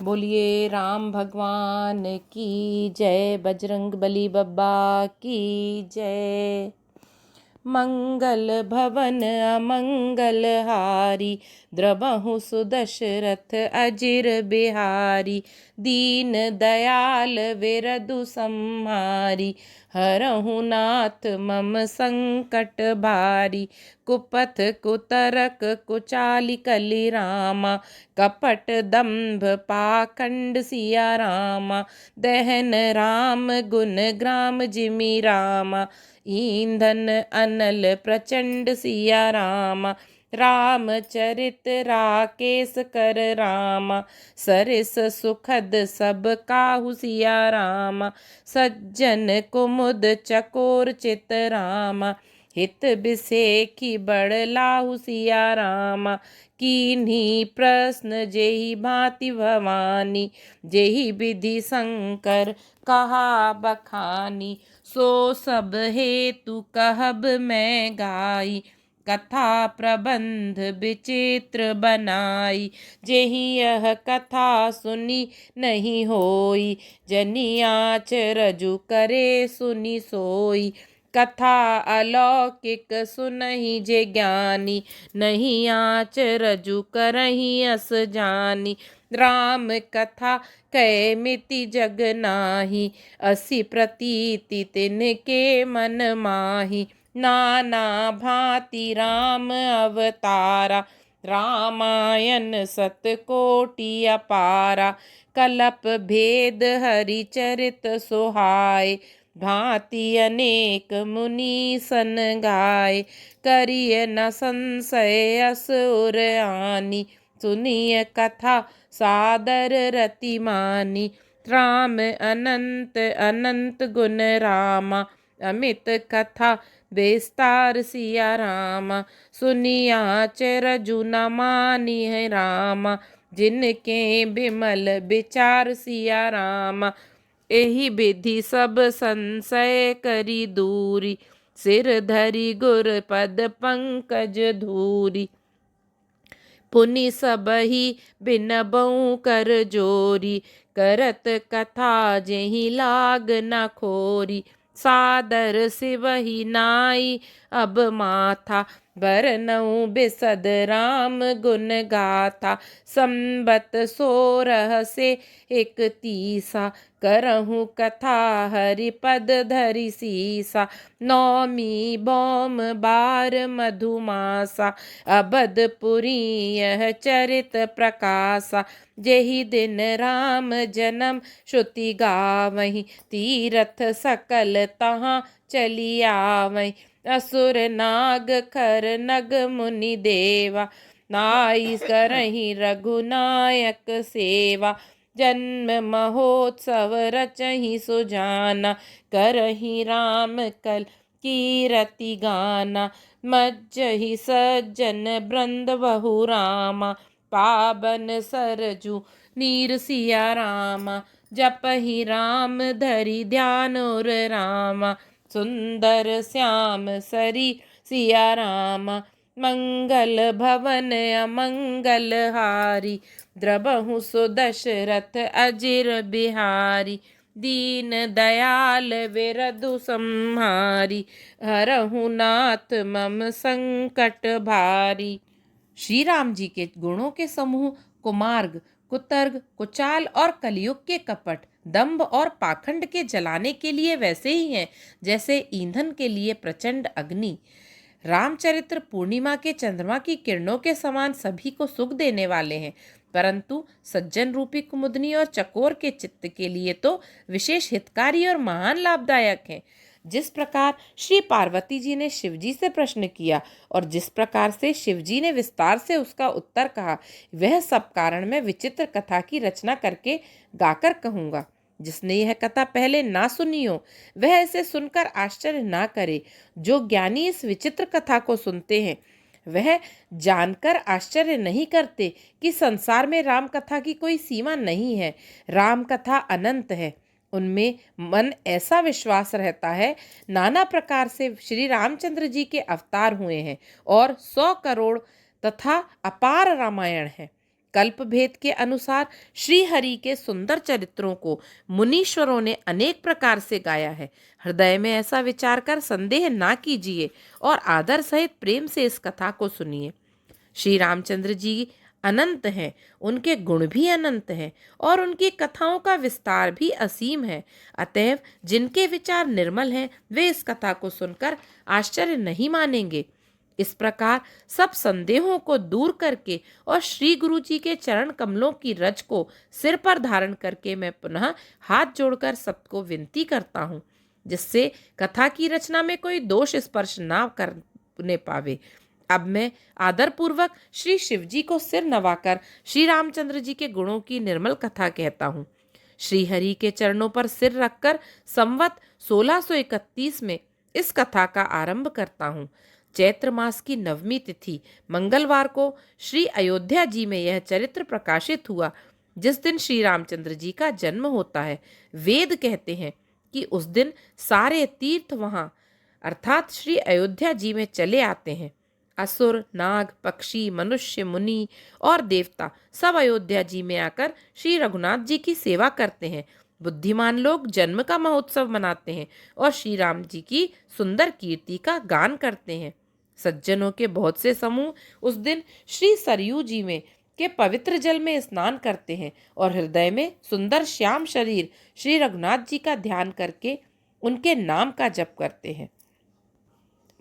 बोलिए राम भगवान की जय, बजरंग बली बब्बा की जय। मंगल भवन अमंगल हारी, द्रबहु सुदशरथ अजिर बिहारी। दीन दयाल विरधु संहारी, हरहु नाथ मम संकट भारी। कुपथ कुतरक कुचाली कली रामा, कपट दंभ पाखंड सिया रामा। दहन राम गुण ग्राम जिमि रामा, ईंधन अनल प्रचंड सिया रामा। रामचरित राकेश कर रामा, सरिस सुखद सब काहू सिया रामा। सज्जन कुमुद चकोर चित रामा, हित बिसेखी बड़ लाहू सिया रामा। कीन्ही प्रश्न जेहि भांति भवानी, जेहि विधि शंकर कहा बखानी। सो सब हेतु कहब मैं गाई, कथा प्रबंध विचित्र बनाई। जेहि यह कथा सुनी नहीं होई, जनियाच रजु करे सुनी सोई। कथा अलौकिक सुनहि जे ज्ञानी, नहीं आच रजु करहि अस जानी। राम कथा कै मिति जग नाही, असी प्रतीति तिनके मन माही। नाना भांति राम अवतारा, रामायण सतकोटि अपारा। कलप भेद हरि चरित सुहाए, भांति अनेक मुनि सन गाय। करिय न संशय अस उर आनी, सुनिय कथा सादर रति मानी। राम अनंत अनंत गुण रामा, अमित कथा विस्तार सिया रामा। सुनियाच रजु न मानी है रामा, जिनके बिमल विचार सिया रामा। एहि विधि सब संशय करी दूरी, सिर धरि गुर पद पंकज धूरी। पुनि सबहि बिनबऊ कर जोरी, करत कथा जेहि लाग न खोरी। सादर सिवहि नाई अब माथा, बरनऊ बिसद राम गुण गाथा। संबत 16 से 31, करहूँ कथा हरिपद धरि सीसा। नौमी भौम बार मधुमासा, अबधपुरी यह चरित प्रकाशा। जेहि दिन राम जन्म श्रुति गावहीं, तीरथ सकल तहाँ चली आवहीं। असुर नाग खर नग मुनि देवा, नाई करहीं रघुनायक सेवा। जन्म महोत्सव रचहि सुजाना, करहि राम कल कीरति गाना। मज्जहि सज्जन वृंद बहु रामा, पावन सरजू नीर सिया रामा। जपहि राम धरि ध्यान उर रामा, सुंदर श्याम सरी सिया रामा। मंगल भवन अमंगल हारी, द्रबहु सुदशरथ अजिर बिहारी। दीन दयाल विरधु संहारी, हरहु नाथ मम संकट भारी। श्री राम जी के गुणों के समूह कुमार्ग, कुतर्ग, कुचाल और कलयुग के कपट, दंभ और पाखंड के जलाने के लिए वैसे ही हैं जैसे ईंधन के लिए प्रचंड अग्नि। रामचरित्र पूर्णिमा के चंद्रमा की किरणों के समान सभी को सुख देने वाले हैं, परंतु सज्जन रूपी कुमुदनी और चकोर के चित्त के लिए तो विशेष हितकारी और महान लाभदायक हैं। जिस प्रकार श्री पार्वती जी ने शिवजी से प्रश्न किया और जिस प्रकार से शिवजी ने विस्तार से उसका उत्तर कहा, वह सब कारण मैं विचित्र कथा की रचना करके गाकर कहूँगा। जिसने यह कथा पहले ना सुनी हो, वह इसे सुनकर आश्चर्य ना करे। जो ज्ञानी इस विचित्र कथा को सुनते हैं, वह जानकर आश्चर्य नहीं करते कि संसार में राम कथा की कोई सीमा नहीं है। राम कथा अनंत है। उनमें मन ऐसा विश्वास रहता है नाना प्रकार से श्री रामचंद्र जी के अवतार हुए हैं और 100 करोड़ तथा अपार रामायण है। कल्प भेद के अनुसार श्री हरि के सुंदर चरित्रों को मुनीश्वरों ने अनेक प्रकार से गाया है। हृदय में ऐसा विचार कर संदेह ना कीजिए और आदर सहित प्रेम से इस कथा को सुनिए। श्री रामचंद्र जी अनंत हैं, उनके गुण भी अनंत हैं और उनकी कथाओं का विस्तार भी असीम है। अतएव जिनके विचार निर्मल हैं वे इस कथा को सुनकर आश्चर्य नहीं मानेंगे। इस प्रकार सब संदेहों को दूर करके और श्री गुरु जी के चरण कमलों की रज को सिर पर धारण करके मैं पुनः हाथ जोड़कर सबको विनती करता हूँ, जिससे कथा की रचना में कोई दोष स्पर्श ना करने पावे। अब मैं आदर पूर्वक श्री शिव जी को सिर नवाकर श्री रामचंद्र जी के गुणों की निर्मल कथा कहता हूँ। श्री हरि के चरणों पर सिर रखकर संवत 1631 में इस कथा का आरंभ करता हूँ। चैत्र मास की नवमी तिथि मंगलवार को श्री अयोध्या जी में यह चरित्र प्रकाशित हुआ, जिस दिन श्री रामचंद्र जी का जन्म होता है। वेद कहते हैं कि उस दिन सारे तीर्थ वहाँ अर्थात श्री अयोध्या जी में चले आते हैं। असुर, नाग, पक्षी, मनुष्य, मुनि और देवता सब अयोध्या जी में आकर श्री रघुनाथ जी की सेवा करते हैं। बुद्धिमान लोग जन्म का महोत्सव मनाते हैं और श्री राम जी की सुंदर कीर्ति का गान करते हैं। सज्जनों के बहुत से समूह उस दिन श्री सरयू जी में के पवित्र जल में स्नान करते हैं और हृदय में सुंदर श्याम शरीर श्री रघुनाथ जी का ध्यान करके उनके नाम का जप करते हैं।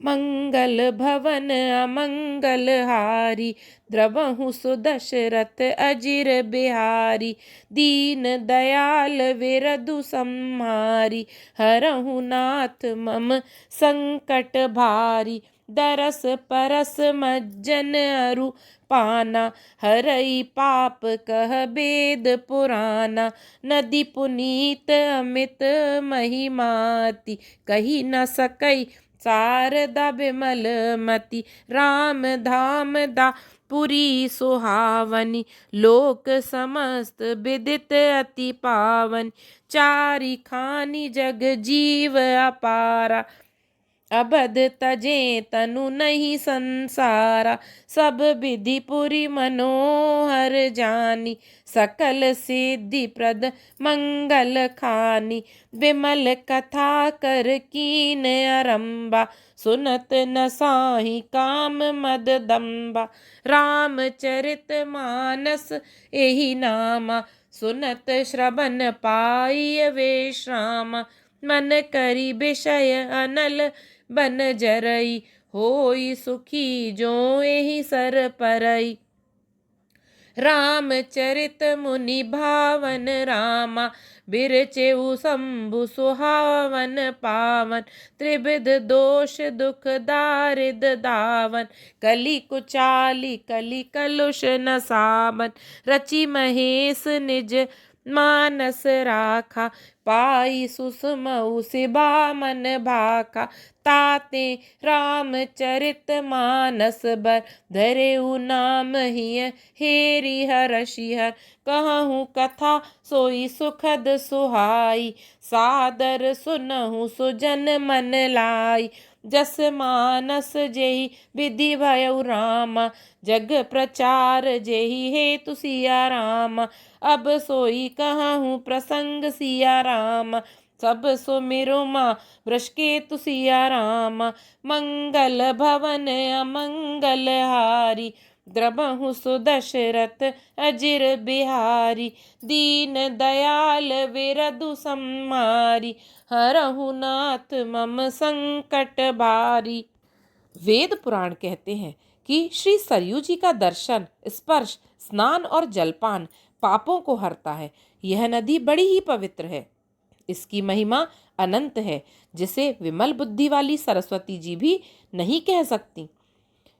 मंगल भवन अमंगल हारी, द्रवहु सुदशरथ अजिर बिहारी। दीन दयाल विरधु संहारी, हरहु नाथ मम संकट भारी। दरस परस मज्जन अरु पाना, हरई पाप कह बेद पुराना। नदी पुनीत अमित महिमाति, कही न सकई शारदा बिमल मति। राम धाम दा पुरी सुहावनी, लोक समस्त विदित अति पावन। चारि खानी जग जीव अपारा, अबध तजे तनु नहीं संसारा। सब विधि पुरी मनोहर जानी, सकल सिद्धि प्रद मंगल खानी। विमल कथा कर कीन आरंभा, सुनत न साही काम मद दम्बा। रामचरित मानस एहि नामा, सुनत श्रवण पाई विश्रामा। मन करी विषय अनल बन जरई, होई सुखी जो एहि सर परई। रामचरित मुनि भावन रामा, बिरचेउ शंभु सुहावन पावन। त्रिविध दोष दुख दारिद दावन, कलि कुचाली कलि कलुष न सावन। रचि महेश निज मानस राखा, पाई सुषमऊ सिबा मन भाखा। ताते रामचरित मानस बर, धरेउ नाम हिय हेरि हरषिहर। कहूँ कथा सोई सुखद सुहाई, सादर सुनहु सुजन मन लाई। जस मानस जेहि विधि भयउ रामा, जग प्रचार जेहि हेतु सिया रामा। अब सोई कहूँ प्रसंग सिया रामा, सब सुमिरु माँ वृष केतु सिया रामा। मंगल भवन अमंगल हारी, द्रवहु सुदशरथ अजिर बिहारी। दीन दयाल विरधु संहारी, हरहु नाथ मम संकट भारी। वेद पुराण कहते हैं कि श्री सरयू जी का दर्शन, स्पर्श, स्नान और जलपान पापों को हरता है। यह नदी बड़ी ही पवित्र है। इसकी महिमा अनंत है, जिसे विमल बुद्धि वाली सरस्वती जी भी नहीं कह सकती।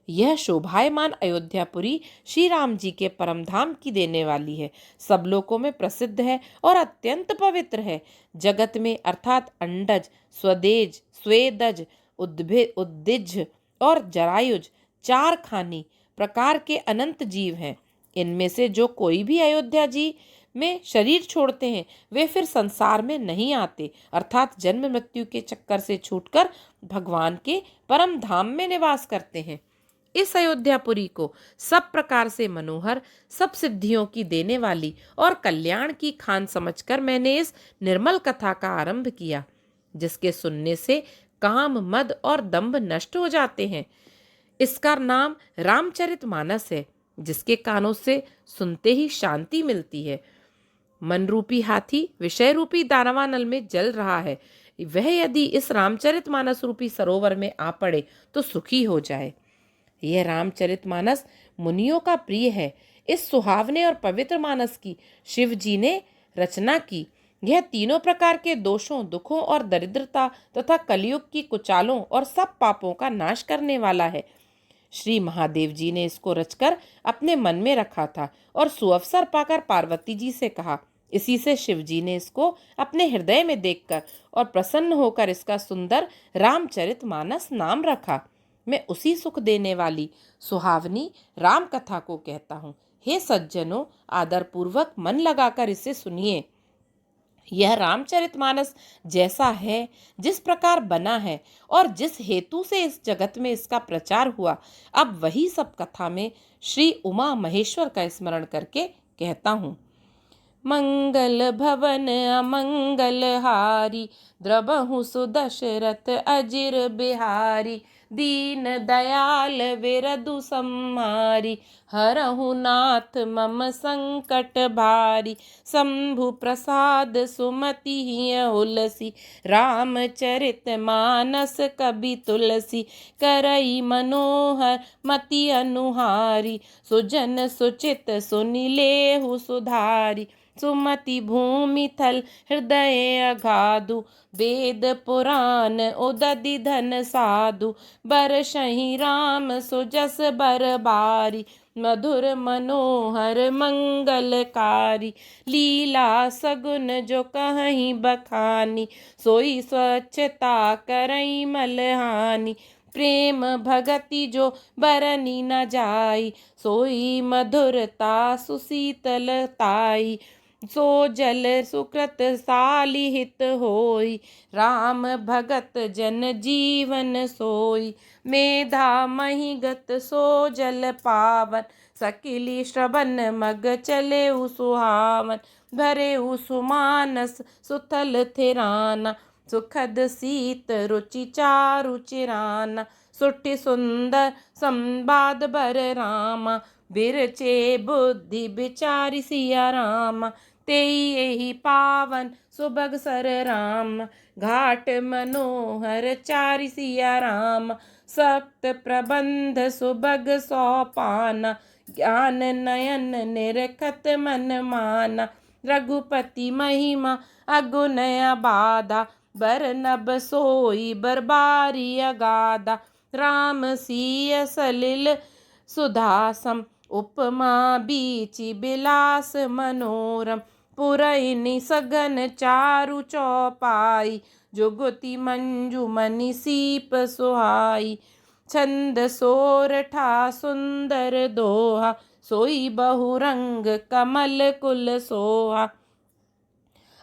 यह शोभायमान अयोध्यापुरी श्री राम जी के परम धाम की देने वाली है। सब लोकों में प्रसिद्ध है और अत्यंत पवित्र है। जगत में अर्थात अंडज, स्वदेज, स्वेदज, उद्दिज और जरायुज 4 खानी प्रकार के अनंत जीव हैं। इनमें से जो कोई भी अयोध्या जी में शरीर छोड़ते हैं वे फिर संसार में नहीं आते, अर्थात जन्म मृत्यु के चक्कर से छूटकर भगवान के परम धाम में निवास करते हैं। इस अयोध्यापुरी को सब प्रकार से मनोहर, सब सिद्धियों की देने वाली और कल्याण की खान समझकर मैंने इस निर्मल कथा का आरंभ किया, जिसके सुनने से काम, मद और दंभ नष्ट हो जाते हैं। इसका नाम रामचरितमानस है, जिसके कानों से सुनते ही शांति मिलती है। मन रूपी हाथी विषय रूपी दानवानल में जल रहा है, वह यदि इस रामचरितमानस रूपी सरोवर में आ पड़े तो सुखी हो जाए। यह रामचरितमानस मुनियों का प्रिय है। इस सुहावने और पवित्र मानस की शिव जी ने रचना की। यह तीनों प्रकार के दोषों, दुखों और दरिद्रता तथा कलयुग की कुचालों और सब पापों का नाश करने वाला है। श्री महादेव जी ने इसको रचकर अपने मन में रखा था और सुअवसर पाकर पार्वती जी से कहा। इसी से शिव जी ने इसको अपने हृदय में देखकर और प्रसन्न होकर इसका सुंदर रामचरितमानस नाम रखा। मैं उसी सुख देने वाली सुहावनी राम कथा को कहता हूँ। हे सज्जनों, आदर पूर्वक मन लगाकर इसे सुनिए। यह रामचरितमानस जैसा है, जिस प्रकार बना है और जिस हेतु से इस जगत में इसका प्रचार हुआ, अब वही सब कथा में श्री उमा महेश्वर का स्मरण करके कहता हूँ। मंगल भवन अमंगल हारी, द्रबहु सुदशरथ अजिर बिहारी। दीन दयाल विरदु सम्हारी, हरहु नाथ मम संकट भारी। शंभु प्रसाद सुमति हुलसी, रामचरित मानस कवि तुलसी। करई मनोहर मति अनुहारी, सुजन सुचित सुनि लेहु सुधारी। सुमति भूमि थल हृदय अगाधु, वेद पुराण उदधि धन साधु। बरसहि राम सुजस बरबारी, मधुर मनोहर मंगलकारी। लीला सगुन जो कहीं बखानी, सोई स्वच्छता करई मलहानी। प्रेम भगति जो बरनी न जाई, सोई मधुरता सुशीतलताई। सो जल सुकृत सालिहित होई, राम भगत जन जीवन सोई। मेधा महिगत सो जल पावन, सकिली श्रवण मग चले सुहावन। भरे सुमानस सुथल थिराना, सुखद शीत रुचि चारु चिराना। सुठी सुंदर संवाद बर रामा, बिरचे बुद्धि विचारि सिया रामा। तेई यही पावन सुभग सर राम, घाट मनोहर चारि सिया राम। सप्त प्रबंध सुभग सोपाना, ज्ञान नयन निरखत मन माना। रघुपति महिमा अगुनय बाधा, बरनब सोई बरबारी अगाधा। राम सिय सलिल सुधासम, उपमा बीची बिलास मनोरम। पुरैनी सघन चारु चौपाई, जुगति मंजु मनि सीप सुहाई। छंद सोरठा सुंदर दोहा, सोई बहुरंग कमल कुल सोहा।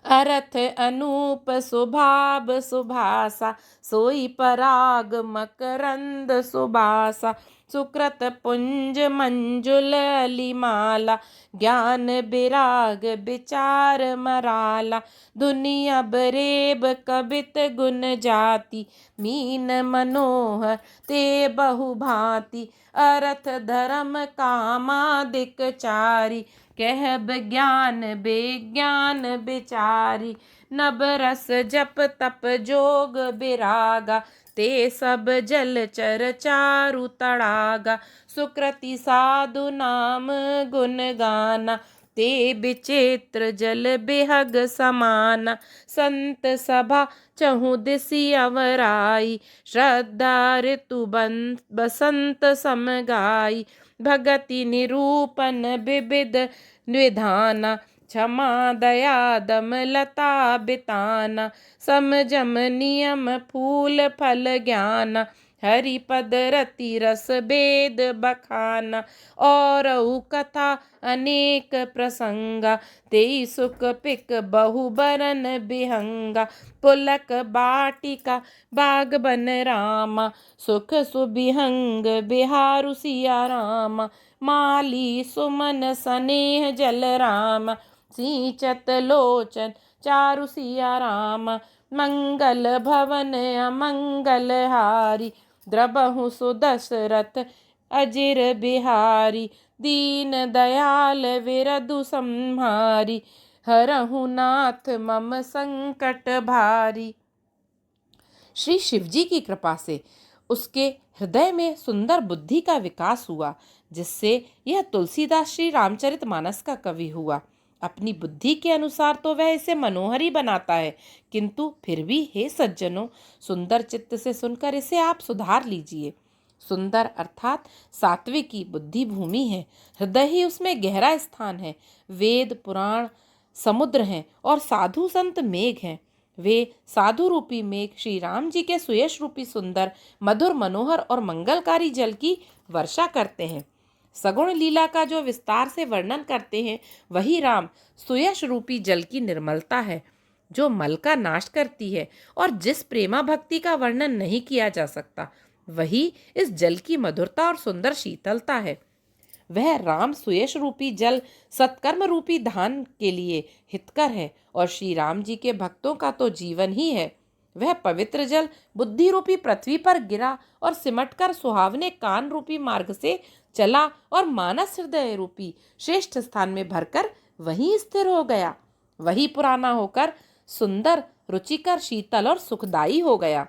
अरथ अनूप सुभाव सुभासा, सोई पराग मकरंद सुबासा। सुकृत पुंज मंजुल अलिमाला, ज्ञान विराग विचार मराला। दुनिया बरेब कबित गुण जाति, मीन मनोहर ते बहु भांति। अर्थ धर्म कामादिक चारि, कहब ज्ञान विज्ञान विचारी। नब रस जप तप जोग विरागा, ते सब जल चर चारु तड़ागा। सुकृति साधु नाम गुण गाना, ते विचित्र जल बिहग समाना। संत सभा चहु दिसि अवराई, श्रद्धा ऋतु बसंत समगाई। भगति निरूपन विविध विधाना, क्षमा दया दम लता बिताना। समझम नियम फूल फल ज्ञाना, हरिपद रति रस भेद बखाना, और कथा अनेक प्रसंगा, तेई सुख पिक बहु बरन बिहंगा, पुलक बाटिका बाग बन रामा, सुख सुबिहंग बिहारु सिया रामा, माली सुमन स्नेह जल रामा, सिंचत लोचन चारु सिया रामा, मंगल भवन अमंगल हारी, द्रबहु सुदशरथ अजिर बिहारी, दीन दयाल विरधु संहारी, हरहु नाथ मम संकट भारी। श्री शिवजी की कृपा से उसके हृदय में सुंदर बुद्धि का विकास हुआ, जिससे यह तुलसीदास श्री रामचरितमानस का कवि हुआ। अपनी बुद्धि के अनुसार तो वह इसे मनोहर ही बनाता है, किंतु फिर भी हे सज्जनों, सुंदर चित्त से सुनकर इसे आप सुधार लीजिए। सुंदर अर्थात सात्विकी बुद्धि भूमि है, हृदय ही उसमें गहरा स्थान है। वेद पुराण समुद्र हैं और साधु संत मेघ हैं। वे साधु रूपी मेघ श्री राम जी के सुयश रूपी सुंदर मधुर मनोहर और मंगलकारी जल की वर्षा करते हैं। सगुण लीला का जो विस्तार से वर्णन करते हैं, वही राम सुयश रूपी जल की निर्मलता है, जो मल का नाश करती है। और जिस प्रेमा भक्ति का वर्णन नहीं किया जा सकता, वही इस जल की मधुरता और सुंदर शीतलता है। वह राम सुयश रूपी जल सत्कर्म रूपी धान के लिए हितकर है, और श्री राम जी के भक्तों का तो जीवन ही है। वह पवित्र जल बुद्धि रूपी पृथ्वी पर गिरा और सिमटकर सुहावने कान रूपी मार्ग से चला और मानस हृदय रूपी श्रेष्ठ स्थान में भरकर वहीं स्थिर हो गया। वही पुराना होकर सुंदर, रुचिकर, शीतल और सुखदायी हो गया।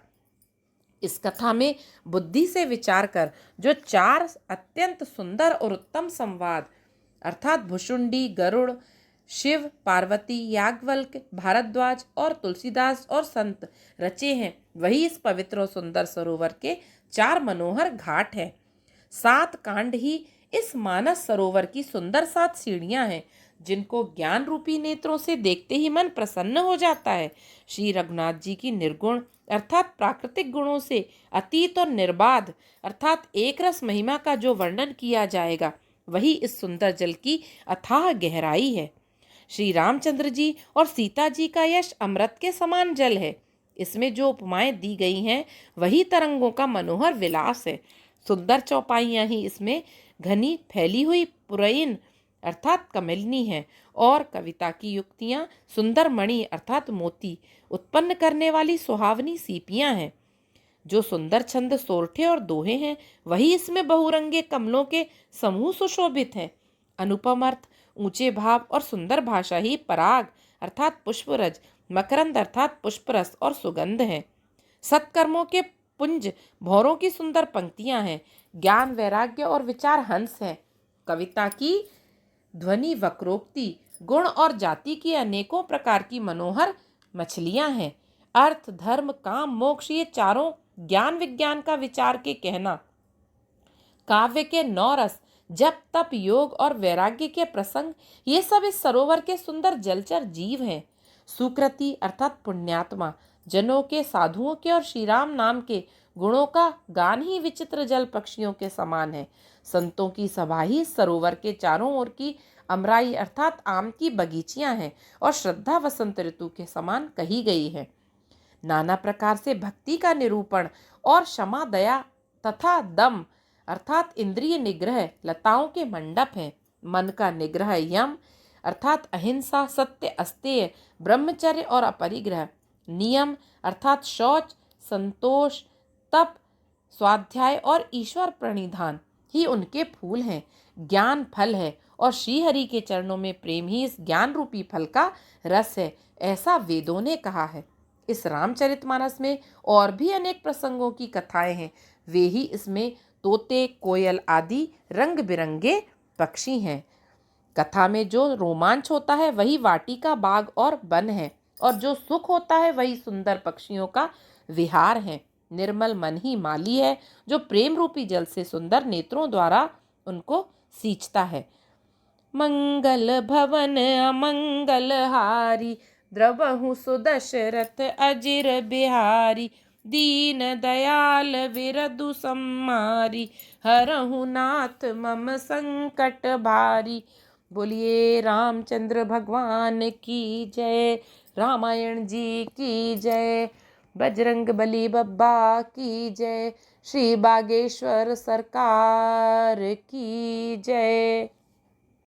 इस कथा में बुद्धि से विचार कर जो चार अत्यंत सुंदर और उत्तम संवाद अर्थात भुषुंडी, गरुड़, शिव, पार्वती, याज्ञवल्क्य, भारद्वाज और तुलसीदास और संत रचे हैं, वही इस पवित्र और सुंदर सरोवर के चार मनोहर घाट हैं। 7 कांड ही इस मानस सरोवर की सुंदर 7 सीढ़ियां हैं, जिनको ज्ञान रूपी नेत्रों से देखते ही मन प्रसन्न हो जाता है। श्री रघुनाथ जी की निर्गुण अर्थात प्राकृतिक गुणों से अतीत और निर्बाध अर्थात एक रस महिमा का जो वर्णन किया जाएगा, वही इस सुंदर जल की अथाह गहराई है। श्री रामचंद्र जी और सीता जी का यश अमृत के समान जल है। इसमें जो उपमाएं दी गई हैं, वही तरंगों का मनोहर विलास है। सुंदर चौपाइयां ही इसमें घनी फैली हुई पुरैन अर्थात कमलिनी है, और कविता की युक्तियां सुंदर मणि अर्थात मोती उत्पन्न करने वाली सुहावनी सीपियां हैं। जो सुंदर छंद सोरठे और दोहे हैं, वही इसमें बहुरंगे कमलों के समूह सुशोभित हैं। अनुपम अर्थ, ऊंचे भाव और सुंदर भाषा ही पराग अर्थात पुष्परज, मकरंद अर्थात पुष्परस और सुगंध है। सत्कर्मों के पुंज भौरों की सुंदर पंक्तियां हैं। ज्ञान, वैराग्य और विचार हंस हैं। कविता की ध्वनि, वक्रोक्ति, गुण और जाति की अनेकों प्रकार की मनोहर मछलियां हैं। अर्थ, धर्म, काम, मोक्ष ये चारों ज्ञान विज्ञान का विचार के कहना। काव्य के 9 रस, जप, तप, योग और वैराग्य के प्रसंग, ये सब इस सरोवर के सुंदर जलचर जीव हैं। सुकृति अर्थात पुण्यात्मा जनों के, साधुओं के और श्री राम नाम के गुणों का गान ही विचित्र जल पक्षियों के समान है। संतों की सभा ही सरोवर के चारों ओर की अमराई अर्थात आम की बगीचियां हैं, और श्रद्धा वसंत ऋतु के समान कही गई है। नाना प्रकार से भक्ति का निरूपण और क्षमा, दया तथा दम अर्थात इंद्रिय निग्रह लताओं के मंडप हैं। मन का निग्रह यम अर्थात अहिंसा, सत्य, अस्तेय, ब्रह्मचर्य और अपरिग्रह, नियम अर्थात शौच, संतोष, तप, स्वाध्याय और ईश्वर प्रणिधान ही उनके फूल हैं। ज्ञान फल है, और श्रीहरि के चरणों में प्रेम ही इस ज्ञान रूपी फल का रस है, ऐसा वेदों ने कहा है। इस रामचरितमानस में और भी अनेक प्रसंगों की कथाएं हैं। वे ही इसमें तोते, कोयल आदि रंग बिरंगे पक्षी हैं। कथा में जो रोमांच होता है, वही वाटिका, बाग और वन है, और जो सुख होता है, वही सुंदर पक्षियों का विहार है। निर्मल मन ही माली है, जो प्रेम रूपी जल से सुंदर नेत्रों द्वारा उनको सींचता है। मंगल भवन अमंगल हारी, द्रवहु सुदशरथ अजिर बिहारी, दीन दयाल विरधु सम्मारी, हरहु नाथ मम संकट भारी। बोलिए रामचंद्र भगवान की जय, रामायण जी की जय, बजरंग बली बब्बा की जय, श्री बागेश्वर सरकार की जय।